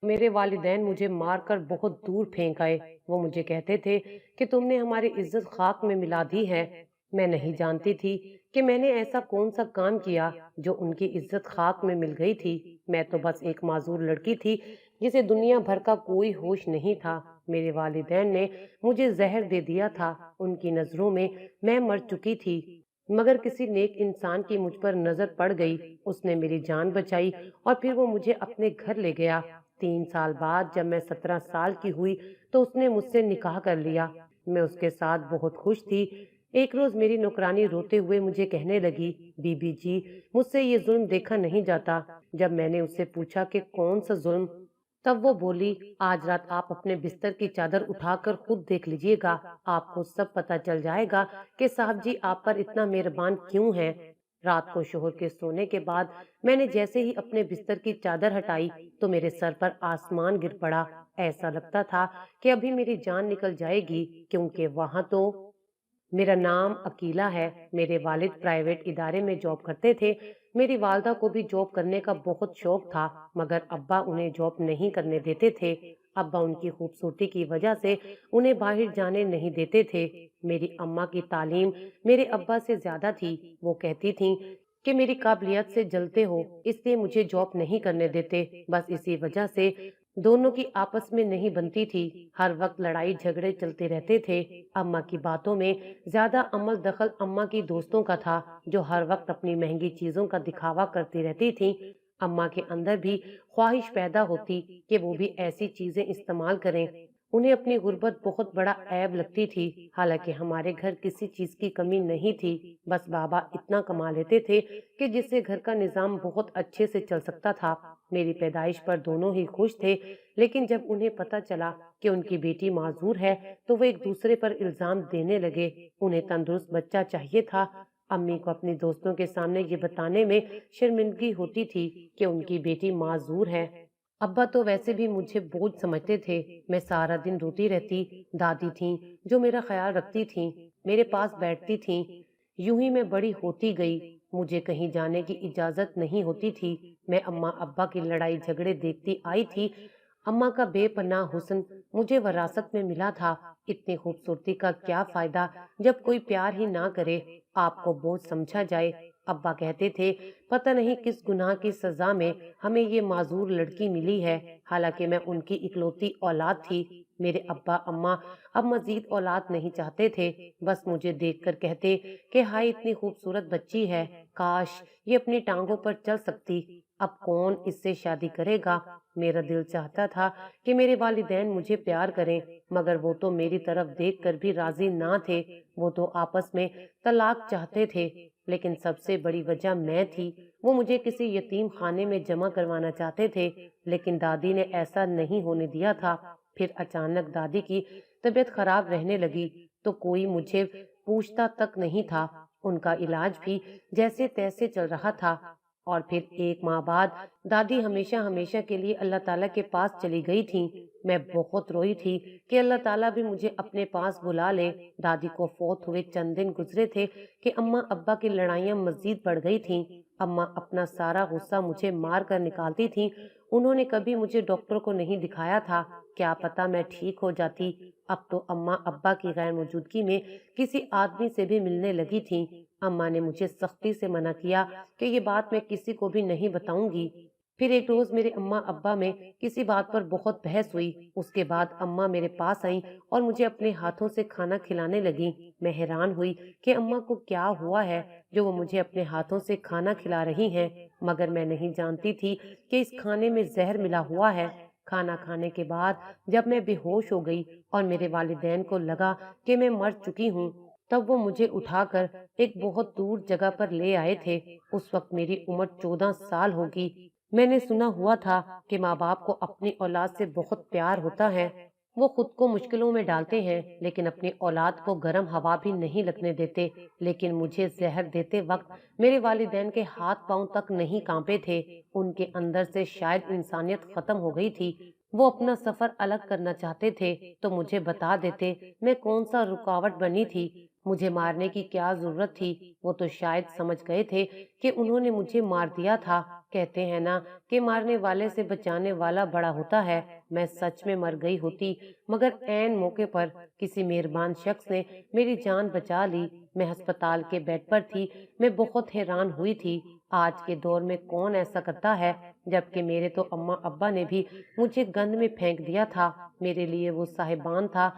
میرے والدین مجھے مار کر بہت دور پھینک آئے۔ وہ مجھے کہتے تھے کہ تم نے ہماری عزت خاک میں ملا دی ہے۔ میں نہیں جانتی تھی کہ میں نے ایسا کون سا کام کیا جو ان کی عزت خاک میں مل گئی تھی۔ میں تو بس ایک معذور لڑکی تھی جسے دنیا بھر کا کوئی ہوش نہیں تھا۔ میرے والدین نے مجھے زہر دے دیا تھا۔ ان کی نظروں میں مر چکی تھی، مگر کسی نیک انسان کی مجھ پر نظر پڑ گئی۔ اس نے میری جان بچائی اور پھر وہ مجھے اپنے گھر لے گیا۔ 3 سال بعد جب میں 17 سال کی ہوئی تو اس نے مجھ سے نکاح کر لیا۔ میں اس کے ساتھ بہت خوش تھی۔ ایک روز میری نوکرانی روتے ہوئے مجھے کہنے لگی، بی بی جی، مجھ سے یہ ظلم دیکھا نہیں جاتا۔ جب میں نے اس سے پوچھا کہ کون سا ظلم، تب وہ بولی، آج رات آپ اپنے بستر کی چادر اٹھا کر خود دیکھ لیجئے گا، آپ کو سب پتا چل جائے گا کہ صاحب جی آپ پر اتنا مہربان کیوں ہیں۔ رات کو شوہر کے سونے کے بعد میں نے جیسے ہی اپنے بستر کی چادر ہٹائی تو میرے سر پر آسمان گر پڑا۔ ایسا لگتا تھا کہ ابھی میری جان نکل جائے گی، کیونکہ وہاں تو میرا نام عقیلہ ہے۔ میرے والد پرائیویٹ ادارے میں جاب کرتے تھے۔ میری والدہ کو بھی جاب کرنے کا بہت شوق تھا، مگر ابا انہیں جاب نہیں کرنے دیتے تھے۔ ابا ان کی خوبصورتی کی وجہ سے انہیں باہر جانے نہیں دیتے تھے۔ میری اماں کی تعلیم میرے ابا سے زیادہ تھی۔ وہ کہتی تھیں کہ میری قابلیت سے جلتے ہو، اس لیے مجھے جاب نہیں کرنے دیتے۔ بس اسی وجہ سے دونوں کی آپس میں نہیں بنتی تھی۔ ہر وقت لڑائی جھگڑے چلتے رہتے تھے۔ اماں کی باتوں میں زیادہ عمل دخل اماں کی دوستوں کا تھا، جو ہر وقت اپنی مہنگی چیزوں کا دکھاوا کرتی رہتی تھیں۔ اماں کے اندر بھی خواہش پیدا ہوتی کہ وہ بھی ایسی چیزیں استعمال کریں۔ انہیں اپنی غربت بہت بڑا عیب لگتی تھی، حالانکہ ہمارے گھر کسی چیز کی کمی نہیں تھی۔ بس بابا اتنا کما لیتے تھے کہ جس سے گھر کا نظام بہت اچھے سے چل سکتا تھا۔ میری پیدائش پر دونوں ہی خوش تھے، لیکن جب انہیں پتا چلا کہ ان کی بیٹی معذور ہے تو وہ ایک دوسرے پر الزام دینے لگے۔ انہیں تندرست بچہ چاہیے تھا۔ امی کو اپنی دوستوں کے سامنے یہ بتانے میں شرمندگی ہوتی تھی کہ ان کی بیٹی معذور ہے۔ ابا تو ویسے بھی مجھے بوجھ سمجھتے تھے۔ میں سارا دن روتی رہتی۔ دادی تھیں جو میرا خیال رکھتی تھیں، میرے پاس بیٹھتی تھیں۔ یوں ہی میں بڑی ہوتی گئی۔ مجھے کہیں جانے کی اجازت نہیں ہوتی تھی۔ میں اماں ابا کی لڑائی جھگڑے دیکھتی آئی تھی۔ اماں کا بے پناہ حسن مجھے وراثت میں ملا تھا۔ اتنی خوبصورتی کا کیا فائدہ جب کوئی پیار ہی نہ کرے، آپ کو بوجھ سمجھا جائے۔ ابا کہتے تھے، پتہ نہیں کس گناہ کی سزا میں ہمیں یہ معذور لڑکی ملی ہے، حالانکہ میں ان کی اکلوتی اولاد تھی۔ میرے ابا اماں اب مزید اولاد نہیں چاہتے تھے، بس مجھے دیکھ کر کہتے کہ ہائے اتنی خوبصورت بچی ہے، کاش یہ اپنی ٹانگوں پر چل سکتی، اب کون اس سے شادی کرے گا۔ میرا دل چاہتا تھا کہ میرے والدین مجھے پیار کریں، مگر وہ تو میری طرف دیکھ کر بھی راضی نہ تھے۔ وہ تو آپس میں طلاق چاہتے تھے، لیکن سب سے بڑی وجہ میں تھی۔ وہ مجھے کسی یتیم خانے میں جمع کروانا چاہتے تھے، لیکن دادی نے ایسا نہیں ہونے دیا تھا۔ پھر اچانک دادی کی طبیعت خراب رہنے لگی تو کوئی مجھے پوچھتا تک نہیں تھا۔ ان کا علاج بھی جیسے تیسے چل رہا تھا، اور پھر 1 ماہ بعد دادی ہمیشہ ہمیشہ کے لیے اللہ تعالیٰ کے پاس چلی گئی تھی۔ میں بہت روئی تھی کہ اللہ تعالیٰ بھی مجھے اپنے پاس بلا لے۔ دادی کو فوت ہوئے چند دن گزرے تھے کہ اماں ابا کی لڑائیاں مزید بڑھ گئی تھیں۔ اماں اپنا سارا غصہ مجھے مار کر نکالتی تھیں۔ انہوں نے کبھی مجھے ڈاکٹر کو نہیں دکھایا تھا، کیا پتا میں ٹھیک ہو جاتی۔ اب تو اماں ابا کی غیر موجودگی میں کسی آدمی سے بھی ملنے لگی تھیں۔ اماں نے مجھے سختی سے منع کیا کہ یہ بات میں کسی کو بھی نہیں بتاؤں گی۔ پھر ایک روز میرے اماں ابا میں کسی بات پر بہت بحث ہوئی۔ اس کے بعد اماں میرے پاس آئیں اور مجھے اپنے ہاتھوں سے کھانا کھلانے لگیں۔ میں حیران ہوئی کہ اماں کو کیا ہوا ہے جو وہ مجھے اپنے ہاتھوں سے کھانا کھلا رہی ہیں، مگر میں نہیں جانتی تھی کہ اس کھانے میں زہر ملا ہوا ہے۔ کھانا کھانے کے بعد جب میں بے ہوش ہو گئی اور میرے والدین کو لگا کہ میں مر چکی ہوں، تب وہ مجھے اٹھا کر ایک بہت دور جگہ پر لے آئے تھے۔ اس وقت میری عمر 14 سال ہوگی۔ میں نے سنا ہوا تھا کہ ماں باپ کو اپنی اولاد سے بہت پیار ہوتا ہے، وہ خود کو مشکلوں میں ڈالتے ہیں لیکن اپنی اولاد کو گرم ہوا بھی نہیں لگنے دیتے۔ لیکن مجھے زہر دیتے وقت میرے والدین کے ہاتھ پاؤں تک نہیں کانپے تھے۔ ان کے اندر سے شاید انسانیت ختم ہو گئی تھی۔ وہ اپنا سفر الگ کرنا چاہتے تھے تو مجھے بتا دیتے، میں کون سا رکاوٹ بنی تھی۔ مجھے مارنے کی کیا ضرورت تھی؟ وہ تو شاید سمجھ گئے تھے کہ انہوں نے مجھے مار دیا تھا۔ کہتے ہیں نا کہ مارنے والے سے بچانے والا بڑا ہوتا ہے۔ میں سچ میں مر گئی ہوتی، مگر عین موقع پر کسی مہربان شخص نے میری جان بچا لی۔ میں ہسپتال کے بیڈ پر تھی۔ میں بہت حیران ہوئی تھی۔ آج کے دور میں کون ایسا کرتا ہے؟ جبکہ میرے تو اماں ابا نے بھی مجھے گند میں پھینک دیا تھا۔ میرے لیے وہ صاحبان تھا۔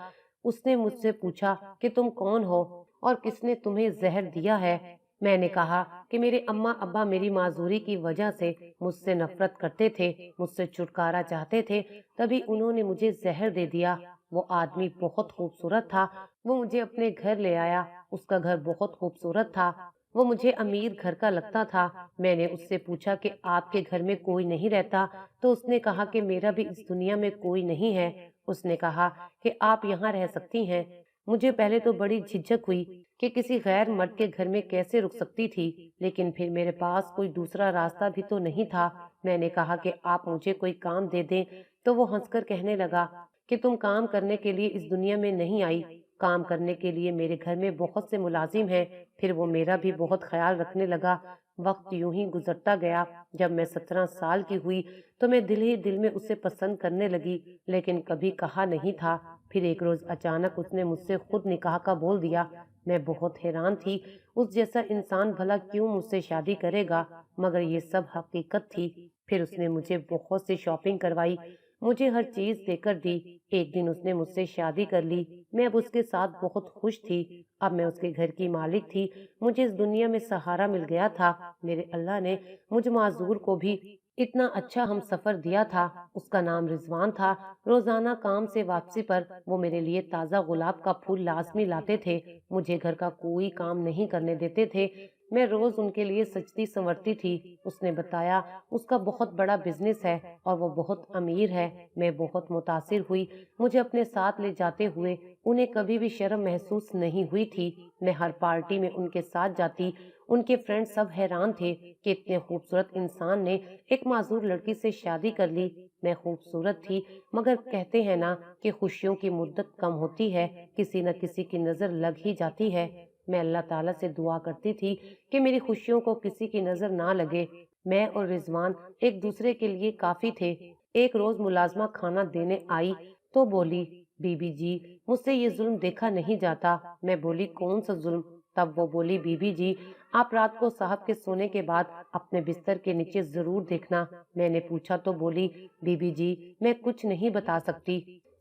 اس نے مجھ سے پوچھا کہ تم کون ہو اور کس نے تمہیں زہر دیا ہے؟ میں نے کہا کہ میرے اماں ابا میری معذوری کی وجہ سے مجھ سے نفرت کرتے تھے، مجھ سے چھٹکارا چاہتے تھے، تبھی انہوں نے مجھے زہر دے دیا۔ وہ آدمی بہت خوبصورت تھا۔ وہ مجھے اپنے گھر لے آیا۔ اس کا گھر بہت خوبصورت تھا۔ وہ مجھے امیر گھر کا لگتا تھا۔ میں نے اس سے پوچھا کہ آپ کے گھر میں کوئی نہیں رہتا؟ تو اس نے کہا کہ میرا بھی اس دنیا میں کوئی نہیں ہے۔ اس نے کہا کہ آپ یہاں رہ سکتی ہیں۔ مجھے پہلے تو بڑی جھجک ہوئی کہ کسی غیر مرد کے گھر میں کیسے رک سکتی تھی، لیکن پھر میرے پاس کوئی دوسرا راستہ بھی تو نہیں تھا۔ میں نے کہا کہ آپ مجھے کوئی کام دے دیں، تو وہ ہنس کر کہنے لگا کہ تم کام کرنے کے لیے اس دنیا میں نہیں آئی، کام کرنے کے لیے میرے گھر میں بہت سے ملازم ہیں۔ پھر وہ میرا بھی بہت خیال رکھنے لگا۔ وقت یوں ہی گزرتا گیا۔ جب میں 17 سال کی ہوئی تو میں دل ہی دل میں اسے پسند کرنے لگی، لیکن کبھی کہا نہیں تھا۔ پھر ایک روز اچانک اس نے مجھ سے خود نکاح کا بول دیا۔ میں بہت حیران تھی، اس جیسا انسان بھلا کیوں مجھ سے شادی کرے گا، مگر یہ سب حقیقت تھی۔ پھر اس نے مجھے بہت سی شاپنگ کروائی، مجھے ہر چیز دے کر دی۔ ایک دن اس نے مجھ سے شادی کر لی۔ میں اب اس کے ساتھ بہت خوش تھی۔ اب میں اس کے گھر کی مالک تھی۔ مجھے اس دنیا میں سہارا مل گیا تھا۔ میرے اللہ نے مجھ معذور کو بھی اتنا اچھا ہم سفر دیا تھا۔ اس کا نام رضوان تھا۔ روزانہ کام سے واپسی پر وہ میرے لیے تازہ گلاب کا پھول لازمی لاتے تھے۔ مجھے گھر کا کوئی کام نہیں کرنے دیتے تھے۔ میں روز ان کے لیے سجتی سنورتی تھی۔ اس نے بتایا اس کا بہت بڑا بزنس ہے اور وہ بہت امیر ہے۔ میں بہت متاثر ہوئی۔ مجھے اپنے ساتھ لے جاتے ہوئے انہیں کبھی بھی شرم محسوس نہیں ہوئی تھی۔ میں ہر پارٹی میں ان کے ساتھ جاتی۔ ان کے فرینڈ سب حیران تھے کہ اتنے خوبصورت انسان نے ایک معذور لڑکی سے شادی کر لی۔ میں خوبصورت تھی، مگر کہتے ہیں نا کہ خوشیوں کی مدت کم ہوتی ہے، کسی نہ کسی کی نظر لگ ہی جاتی ہے۔ میں اللہ تعالیٰ سے دعا کرتی تھی کہ میری خوشیوں کو کسی کی نظر نہ لگے۔ میں اور رضوان ایک دوسرے کے لیے کافی تھے۔ ایک روز ملازمہ کھانا دینے آئی تو بولی، بی بی جی مجھ سے یہ ظلم دیکھا نہیں جاتا۔ میں بولی، کون سا ظلم؟ تب وہ بولی، بی بی جی آپ رات کو صاحب کے سونے کے بعد اپنے بستر کے نیچے ضرور دیکھنا۔ میں نے پوچھا تو بولی، بی بی جی میں کچھ نہیں بتا سکتی،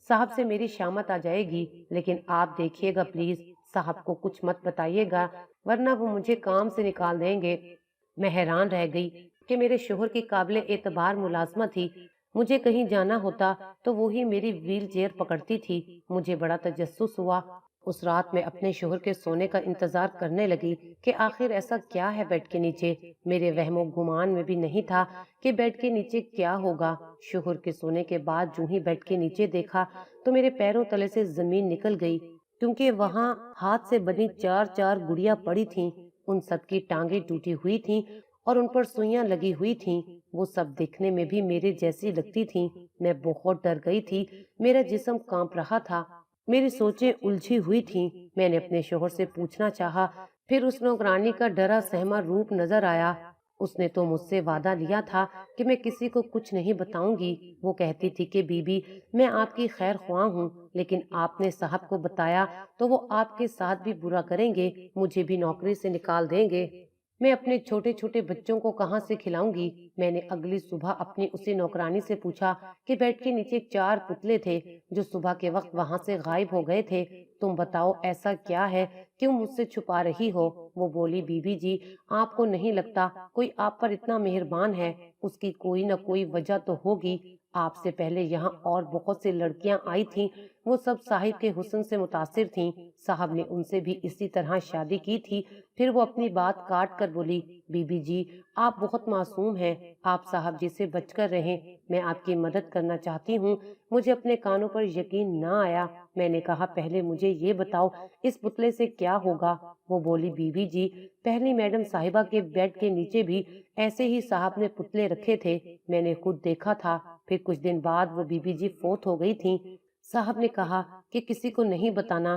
صاحب سے میری شامت آ جائے گی، لیکن آپ دیکھیے گا پلیز، صاحب کو کچھ مت بتائیے گا ورنہ وہ مجھے کام سے نکال دیں گے۔ میں حیران رہ گئی کہ میرے شوہر کی قابل اعتبار ملازمہ تھی۔ مجھے کہیں جانا ہوتا تو وہی میری ویل چیئر پکڑتی تھی۔ مجھے بڑا تجسس ہوا۔ اس رات میں اپنے شوہر کے سونے کا انتظار کرنے لگی کہ آخر ایسا کیا ہے بیڈ کے نیچے۔ میرے وہم و گمان میں بھی نہیں تھا کہ بیڈ کے نیچے کیا ہوگا۔ شوہر کے سونے کے بعد جو ہی بیڈ کے نیچے دیکھا تو میرے پیروں تلے سے زمین نکل گئی، کیونکہ وہاں ہاتھ سے بنی 4 گڑیاں پڑی تھیں۔ ان سب کی ٹانگیں ٹوٹی ہوئی تھیں اور ان پر سوئیاں لگی ہوئی تھیں۔ وہ سب دیکھنے میں بھی میرے جیسی لگتی تھیں۔ میں بہت ڈر گئی تھی۔ میرا جسم کانپ رہا تھا۔ میری سوچیں الجھی ہوئی تھیں۔ میں نے اپنے شوہر سے پوچھنا چاہا، پھر اس نوکرانی کا ڈرا سہما روپ نظر آیا۔ اس نے تو مجھ سے وعدہ لیا تھا کہ میں کسی کو کچھ نہیں بتاؤں گی۔ وہ کہتی تھی کہ بی بی میں آپ کی خیر خواہ ہوں، لیکن آپ نے صاحب کو بتایا تو وہ آپ کے ساتھ بھی برا کریں گے، مجھے بھی نوکری سے نکال دیں گے۔ میں اپنے چھوٹے چھوٹے بچوں کو کہاں سے کھلاؤں گی؟ میں نے اگلی صبح اپنی اسی نوکرانی سے پوچھا کہ بیڈ کے نیچے 4 پتلے تھے جو صبح کے وقت وہاں سے غائب ہو گئے تھے، تم بتاؤ ایسا کیا ہے، کیوں مجھ سے چھپا رہی ہو؟ وہ بولی، بی بی جی آپ کو نہیں لگتا کوئی آپ پر اتنا مہربان ہے؟ اس کی کوئی نہ کوئی وجہ تو ہوگی۔ آپ سے پہلے یہاں اور بہت سی لڑکیاں آئی تھیں، وہ سب صاحب کے حسن سے متاثر تھیں، صاحب نے ان سے بھی اسی طرح شادی کی تھی۔ پھر وہ اپنی بات کاٹ کر بولی، بی بی جی آپ بہت معصوم ہیں، آپ صاحب جی سے بچ کر رہیں، میں آپ کی مدد کرنا چاہتی ہوں۔ مجھے اپنے کانوں پر یقین نہ آیا۔ میں نے کہا، پہلے مجھے یہ بتاؤ اس پتلے سے کیا ہوگا؟ وہ بولی، بی بی جی پہلی میڈم صاحبہ کے بیڈ کے نیچے بھی ایسے ہی صاحب نے پتلے رکھے تھے، میں نے خود دیکھا تھا۔ پھر کچھ دن بعد وہ بی بی جی فوت ہو گئی تھیں۔ صاحب نے کہا کہ کسی کو نہیں بتانا،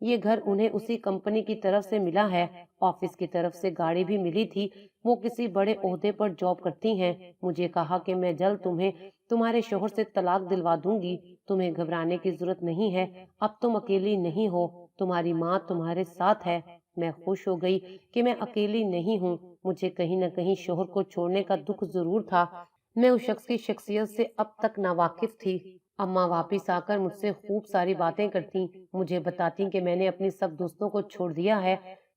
یہ گھر انہیں اسی کمپنی کی طرف سے ملا ہے، آفس کی طرف سے گاڑی بھی ملی تھی، وہ کسی بڑے عہدے پر جاب کرتی ہیں۔ مجھے کہا کہ میں جلد تمہیں تمہارے شوہر سے طلاق دلوا دوں گی، تمہیں گھبرانے کی ضرورت نہیں ہے، اب تم اکیلی نہیں ہو، تمہاری ماں تمہارے ساتھ ہے۔ میں خوش ہو گئی کہ میں اکیلی نہیں ہوں۔ مجھے کہیں نہ کہیں شوہر کو چھوڑنے کا دکھ ضرور تھا، میں اس شخص کی شخصیت سے اب تک ناواقف تھی۔ اماں واپس آ کر مجھ سے خوب ساری باتیں کرتی، مجھے بتاتی کہ میں نے اپنی سب دوستوں کو چھوڑ دیا ہے،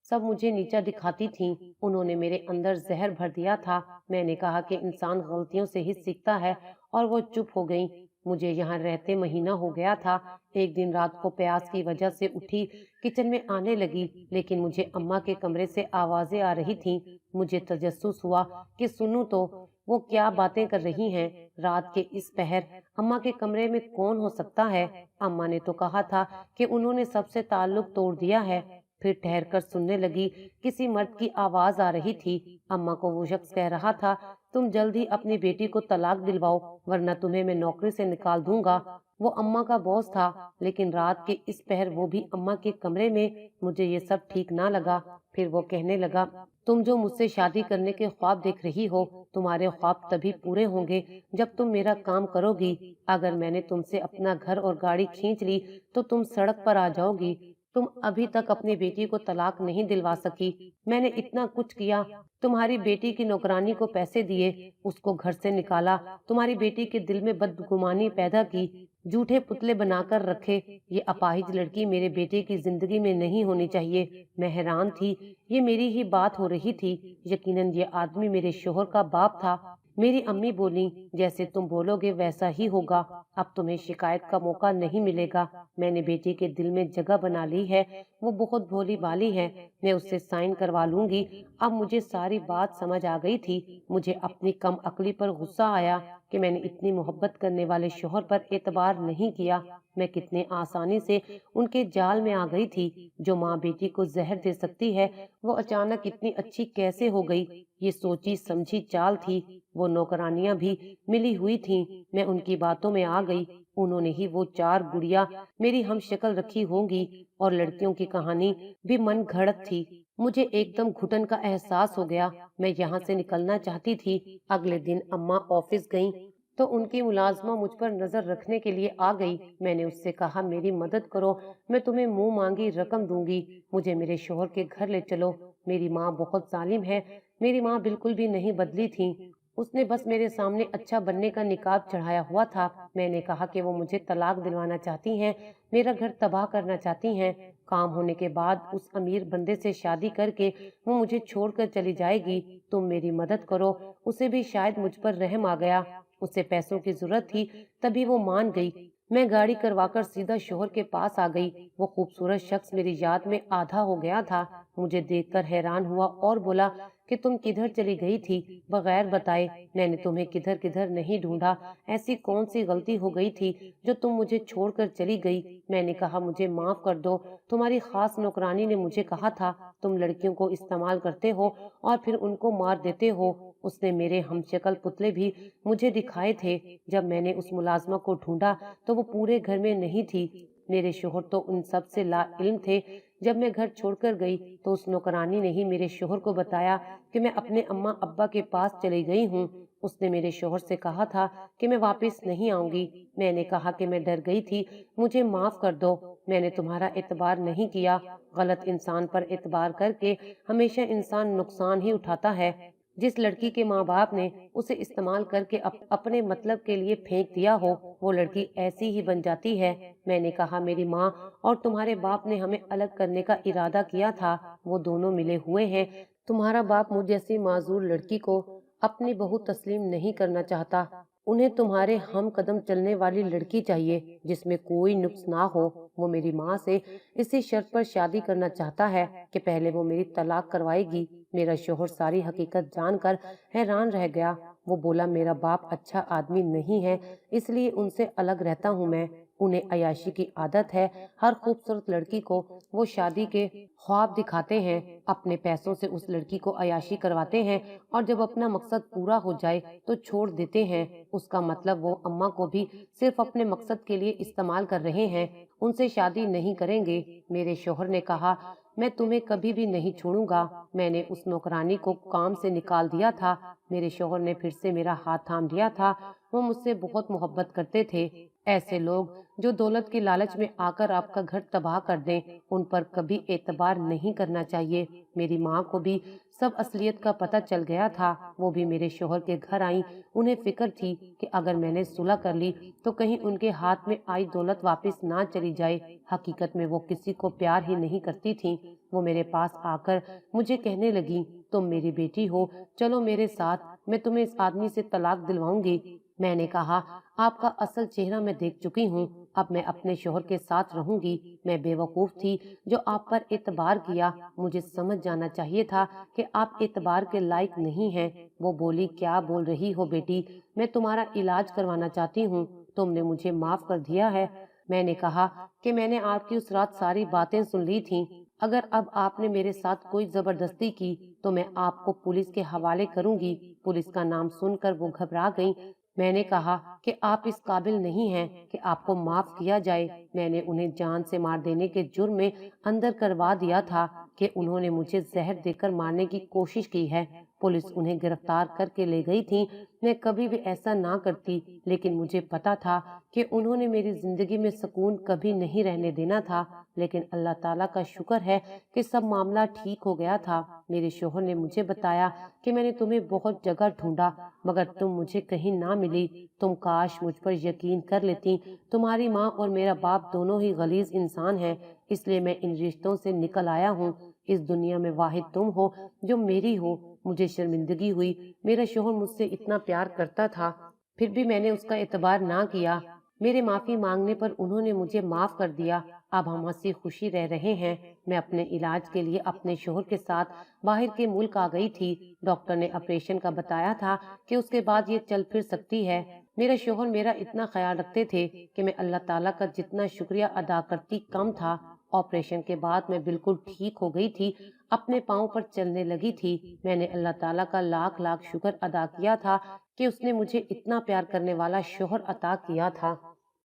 سب مجھے نیچا دکھاتی تھیں، انہوں نے میرے اندر زہر بھر دیا تھا۔ میں نے کہا کہ انسان غلطیوں سے ہی سیکھتا ہے، اور وہ چپ ہو گئیں۔ مجھے یہاں رہتے مہینہ ہو گیا تھا۔ ایک دن رات کو پیاس کی وجہ سے اٹھی، کچن میں آنے لگی، لیکن مجھے اماں کے کمرے سے آوازیں آ رہی تھیں۔ مجھے تجسس ہوا کہ سنوں تو وہ کیا باتیں کر رہی ہیں۔ رات کے اس پہر اماں کے کمرے میں کون ہو سکتا ہے؟ اماں نے تو کہا تھا کہ انہوں نے سب سے تعلق توڑ دیا ہے۔ پھر ٹھہر کر سننے لگی، کسی مرد کی آواز آ رہی تھی۔ اماں کو وہ شخص کہہ رہا تھا، تم جلد ہی اپنی بیٹی کو طلاق دلواؤ ورنہ تمہیں میں نوکری سے نکال دوں گا۔ وہ اماں کا باس تھا، لیکن رات کے اس پہر وہ بھی اماں کے کمرے میں۔ مجھے یہ سب ٹھیک نہ لگا۔ پھر وہ کہنے لگا، تم جو مجھ سے شادی کرنے کے خواب دیکھ رہی ہو، تمہارے خواب تبھی پورے ہوں گے جب تم میرا کام کرو گی۔ اگر میں نے تم سے اپنا گھر اور گاڑی کھینچ لی تو تم سڑک پر آ جاؤ گی۔ تم ابھی تک اپنی بیٹی کو طلاق نہیں دلوا سکی، میں نے اتنا کچھ کیا، تمہاری بیٹی کی نوکرانی کو پیسے دیے، اس کو گھر سے نکالا، تمہاری بیٹی کے دل میں بدگمانی پیدا کی، جھوٹے پتلے بنا کر رکھے۔ یہ اپاہج لڑکی میرے بیٹے کی زندگی میں نہیں ہونی چاہیے۔ میں حیران تھی، یہ میری ہی بات ہو رہی تھی، یقیناً یہ آدمی میرے شوہر کا باپ تھا۔ میری امی بولی، جیسے تم بولو گے ویسا ہی ہوگا، اب تمہیں شکایت کا موقع نہیں ملے گا۔ میں نے بیٹی کے دل میں جگہ بنا لی ہے، وہ بہت بھولی بالی ہے، میں اس سے سائن کروا لوں گی۔ اب مجھے ساری بات سمجھ آ گئی تھی۔ مجھے اپنی کم عقلی پر غصہ آیا کہ میں نے اتنی محبت کرنے والے شوہر پر اعتبار نہیں کیا۔ میں کتنے آسانی سے ان کے جال میں آ گئی تھی۔ جو ماں بیٹی کو زہر دے سکتی ہے، وہ اچانک اتنی اچھی کیسے ہو گئی؟ یہ سوچی سمجھی چال تھی۔ وہ نوکرانیاں بھی ملی ہوئی تھیں، میں ان کی باتوں میں آ گئی۔ انہوں نے ہی وہ 4 گڑیا میری ہم شکل رکھی ہوں گی، اور لڑکیوں کی کہانی بھی من گھڑت تھی۔ مجھے ایک دم گھٹن کا احساس ہو گیا، میں یہاں سے نکلنا چاہتی تھی۔ اگلے دن اماں آفس گئیں تو ان کی ملازمہ مجھ پر نظر رکھنے کے لیے آ گئی۔ میں نے اس سے کہا، میری مدد کرو، میں تمہیں منہ مانگی رقم دوں گی، مجھے میرے شوہر کے گھر لے چلو۔ میری ماں بہت ظالم ہے۔ میری ماں بالکل بھی نہیں بدلی تھی، اس نے بس میرے سامنے اچھا بننے کا نقاب چڑھایا ہوا تھا۔ میں نے کہا کہ وہ مجھے طلاق دلوانا چاہتی ہیں، میرا گھر تباہ کرنا چاہتی ہیں، کام ہونے کے بعد اس امیر بندے سے شادی کر کے وہ مجھے چھوڑ کر چلی جائے گی۔ تم میری مدد کرو۔ اسے بھی شاید مجھ پر رحم آ گیا، اسے پیسوں کی ضرورت تھی، تبھی وہ مان گئی۔ میں گاڑی کروا کر سیدھا شوہر کے پاس آ گئی۔ وہ خوبصورت شخص میری یاد میں آدھا ہو گیا تھا، مجھے دیکھ کر حیران ہوا اور بولا کہ تم کدھر چلی گئی تھی بغیر بتائے؟ میں نے تمہیں کدھر کدھر نہیں ڈھونڈا، ایسی کون سی غلطی ہو گئی تھی جو تم مجھے چھوڑ کر چلی گئی؟ میں نے کہا، مجھے معاف کر دو، تمہاری خاص نوکرانی نے مجھے کہا تھا تم لڑکیوں کو استعمال کرتے ہو اور پھر ان کو مار دیتے ہو۔ اس نے میرے ہم شکل پتلے بھی مجھے دکھائے تھے۔ جب میں نے اس ملازمہ کو ڈھونڈا تو وہ پورے گھر میں نہیں تھی۔ میرے شوہر تو ان سب سے لا علم تھے۔ جب میں گھر چھوڑ کر گئی تو اس نوکرانی نے ہی میرے شوہر کو بتایا کہ میں اپنے اماں ابا کے پاس چلی گئی ہوں۔ اس نے میرے شوہر سے کہا تھا کہ میں واپس نہیں آؤں گی۔ میں نے کہا کہ میں ڈر گئی تھی، مجھے معاف کر دو، میں نے تمہارا اعتبار نہیں کیا۔ غلط انسان پر اعتبار کر کے ہمیشہ انسان نقصان ہی اٹھاتا ہے۔ جس لڑکی کے ماں باپ نے اسے استعمال کر کے اپنے مطلب کے لیے پھینک دیا ہو، وہ لڑکی ایسی ہی بن جاتی ہے۔ میں نے کہا، میری ماں اور تمہارے باپ نے ہمیں الگ کرنے کا ارادہ کیا تھا، وہ دونوں ملے ہوئے ہیں۔ تمہارا باپ مجھ جیسی معذور لڑکی کو اپنی بہو تسلیم نہیں کرنا چاہتا، انہیں تمہارے ہم قدم چلنے والی لڑکی چاہیے جس میں کوئی نقص نہ ہو۔ وہ میری ماں سے اسی شرط پر شادی کرنا چاہتا ہے کہ پہلے وہ میری طلاق کروائے گی۔ میرا شوہر ساری حقیقت جان کر حیران رہ گیا۔ وہ بولا، میرا باپ اچھا آدمی نہیں ہے، اس لیے ان سے الگ رہتا ہوں میں۔ انہیں عیاشی کی عادت ہے، ہر خوبصورت لڑکی کو وہ شادی کے خواب دکھاتے ہیں، اپنے پیسوں سے اس لڑکی کو عیاشی کرواتے ہیں اور جب اپنا مقصد پورا ہو جائے تو چھوڑ دیتے ہیں۔ اس کا مطلب وہ اماں کو بھی صرف اپنے مقصد کے لیے استعمال کر رہے ہیں، ان سے شادی نہیں کریں گے۔ میرے شوہر نے کہا، میں تمہیں کبھی بھی نہیں چھوڑوں گا۔ میں نے اس نوکرانی کو کام سے نکال دیا تھا۔ میرے شوہر نے پھر سے میرا ہاتھ تھام لیا تھا۔ وہ مجھ سے بہت محبت کرتے تھے۔ ایسے لوگ جو دولت کی لالچ میں آ کر آپ کا گھر تباہ کر دیں، ان پر کبھی اعتبار نہیں کرنا چاہیے۔ میری ماں کو بھی سب اصلیت کا پتہ چل گیا تھا۔ وہ بھی میرے شوہر کے گھر آئیں۔ انہیں فکر تھی کہ اگر میں نے صلح کر لی تو کہیں ان کے ہاتھ میں آئی دولت واپس نہ چلی جائے۔ حقیقت میں وہ کسی کو پیار ہی نہیں کرتی تھیں۔ وہ میرے پاس آ کر مجھے کہنے لگی، تم میری بیٹی ہو، چلو میرے ساتھ، میں تمہیں اس آدمی سے طلاق دلواؤں گی۔ میں نے کہا، آپ کا اصل چہرہ میں دیکھ چکی ہوں، اب میں اپنے شوہر کے ساتھ رہوں گی۔ میں بے وقوف تھی جو آپ پر اعتبار کیا۔ مجھے سمجھ جانا چاہیے تھا کہ آپ اعتبار کے لائق نہیں ہیں۔ وہ بولی، کیا بول رہی ہو بیٹی، میں تمہارا علاج کروانا چاہتی ہوں، تم نے مجھے معاف کر دیا ہے۔ میں نے کہا کہ میں نے آپ کی اس رات ساری باتیں سن لی تھیں۔ اگر اب آپ نے میرے ساتھ کوئی زبردستی کی تو میں آپ کو پولیس کے حوالے کروں گی۔ پولیس کا نام سن کر وہ گھبرا گئیں۔ میں نے کہا کہ آپ اس قابل نہیں ہیں کہ آپ کو معاف کیا جائے۔ میں نے انہیں جان سے مار دینے کے جرم میں اندر کروا دیا تھا کہ انہوں نے مجھے زہر دے کر مارنے کی کوشش کی ہے۔ پولیس انہیں گرفتار کر کے لے گئی تھی۔ میں کبھی بھی ایسا نہ کرتی، لیکن مجھے پتا تھا کہ انہوں نے میری زندگی میں سکون کبھی نہیں رہنے دینا تھا۔ لیکن اللہ تعالیٰ کا شکر ہے کہ سب معاملہ ٹھیک ہو گیا تھا۔ میرے شوہر نے مجھے بتایا کہ میں نے تمہیں بہت جگہ ڈھونڈا مگر تم مجھے کہیں نہ ملی۔ تم کاش مجھ پر یقین کر لیتی۔ تمہاری ماں اور میرا باپ دونوں ہی غلیظ انسان ہیں، اس لیے میں ان رشتوں سے نکل آیا ہوں۔ اس دنیا میں واحد تم ہو جو میری ہو۔ مجھے شرمندگی ہوئی، میرا شوہر مجھ سے اتنا پیار کرتا تھا، پھر بھی میں نے اس کا اعتبار نہ کیا۔ میرے معافی مانگنے پر انہوں نے مجھے معاف کر دیا۔ اب ہم ہنسی خوشی رہ رہے ہیں۔ میں اپنے علاج کے لیے اپنے شوہر کے ساتھ باہر کے ملک آ گئی تھی۔ ڈاکٹر نے آپریشن کا بتایا تھا کہ اس کے بعد یہ چل پھر سکتی ہے۔ میرا شوہر میرا اتنا خیال رکھتے تھے کہ میں اللہ تعالیٰ کا جتنا شکریہ ادا کرتی کم تھا۔ آپریشن کے بعد میں بالکل ٹھیک ہو گئی تھی، اپنے پاؤں پر چلنے لگی تھی۔ میں نے اللہ تعالیٰ کا لاکھ لاکھ شکر ادا کیا تھا کہ اس نے مجھے اتنا پیار کرنے والا شوہر عطا کیا تھا۔